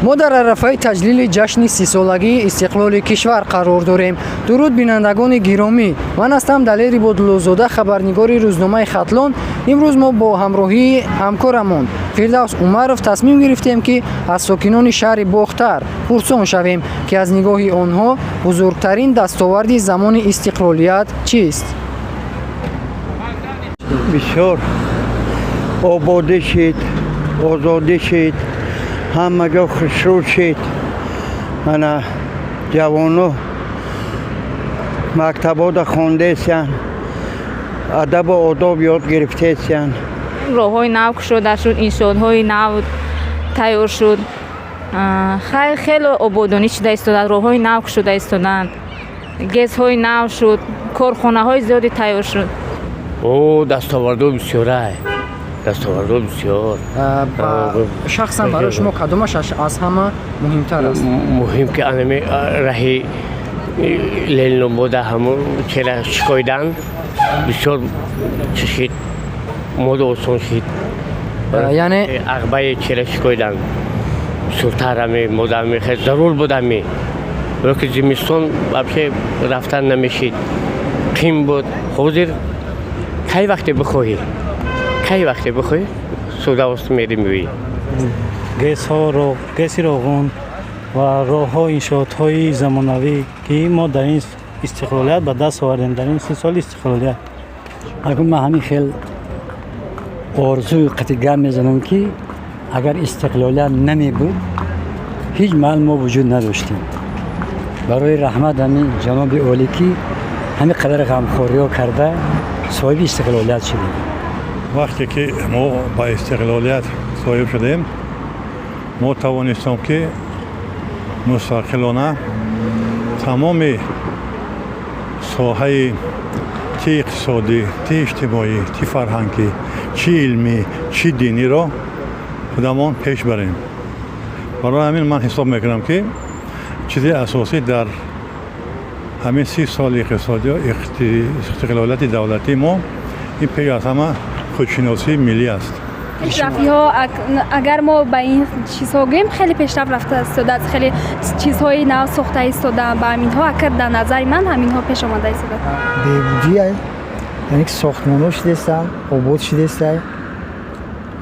ما در عرفه تجلیل جشن 30 سالگی استقلال کشور قرار داریم. درود بینندگان گرامی، من هستم دلیر بدلوزاده، خبرنگار روزنامه خطلان. امروز ما با همراهی همکارمان فردوس عمرов تصمیم گرفتیم که از ساکنان شهر باختر پرسان شویم که از نگاه آنها بزرگترین دستاورد زمان استقلالیت چیست؟ بسیار آباده شد، آزاده شد، همه جا خسرو شد. من جوانو مکتبات خوانده سن، ادب و آداب یاد گرفته سن. راه‌های نو کشیده شد، انشاءهای نو تیار شد. خیلی آبادانی شده ایستادند، راه‌های نو کشیده ایستادند، گیس‌های نو شد، کارخانه‌های زیادی تیار شد. دستاوردها بسیاره، دستاوردها بسیار. شخصا برای شما کدامش از همه مهمتر است؟ مهم که انمی راهی لیل نموده همون چرا شکایدن بسیار چشید مود آسان شد. یعنی عقبه چرا شکایدن سلطه همی مود همی خیلی ضرور بود همی برای که زمستان بابشه رفتن نمیشید، قیم بود. حاضر کی وقتی بخواهی سودا وست میری میوی گیس روغن و راه‌ها انشاءات‌های زمانوی که ما در این استقلالیت به دست آوردیم، در این 30 سال استقلالیت. اگر من همین خیلی آرزوی قطعا میزنم که اگر استقلالیت نمی بود هیچ محل ما وجود نداشتیم. برای رحمت همین جناب عالی که همین قدر غمخواری ها کرده صاحب استقلالیت شدیم. وقتی که ما با استقلالیت صاحب شدیم ما توانستیم که مستقلانه تمام ساحه چه اقتصادی، چه اجتماعی، چه فرهنگی، چه علمی، چه دینی را خودمان پیش بریم. برای همین من حساب میکنم که چیز اساسی در همین 30 سال اقتصادی و استقلالیت دولتی ما این پیش از همه خودشناسی ملی است. پیشرفتی ها اگر ما به این چیزها گوییم خیلی پیشرفت رفته است، خیلی چیزهای نو ساخته ایستاده. به همین ها اگر در نظر من همین ها پیش آمده ایستاده. بهبودی است، یعنی که ساختمان ها شده است، آباد شده است،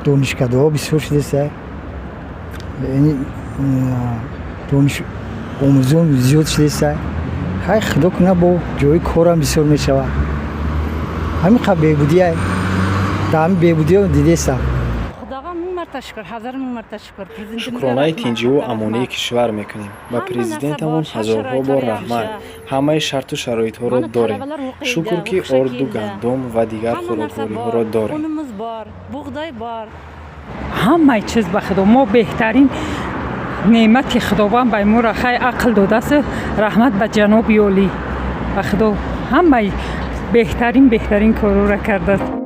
دانشکده ها بسیار شده است، یعنی دانش آموزان زیاد شده است. خیلی خدا کنه با جای کار هم بسیار می شود. همین خیلی بهبودی است. در همین بهبودی ها دیده است. شکرانه تینجی و امانی کشور میکنیم و پرزیدنتمون هزارها بار رحمت. همه شرط و شرایط ها را داریم. شکر که آرد و گندم و دیگر خوراکواری ها را داریم. همه چیز به خدا ما بهترین نعمت خداوند به ما را خیلی عقل داده است. رحمت به جناب عالی و خدا همه بهترین کارو را کرده است.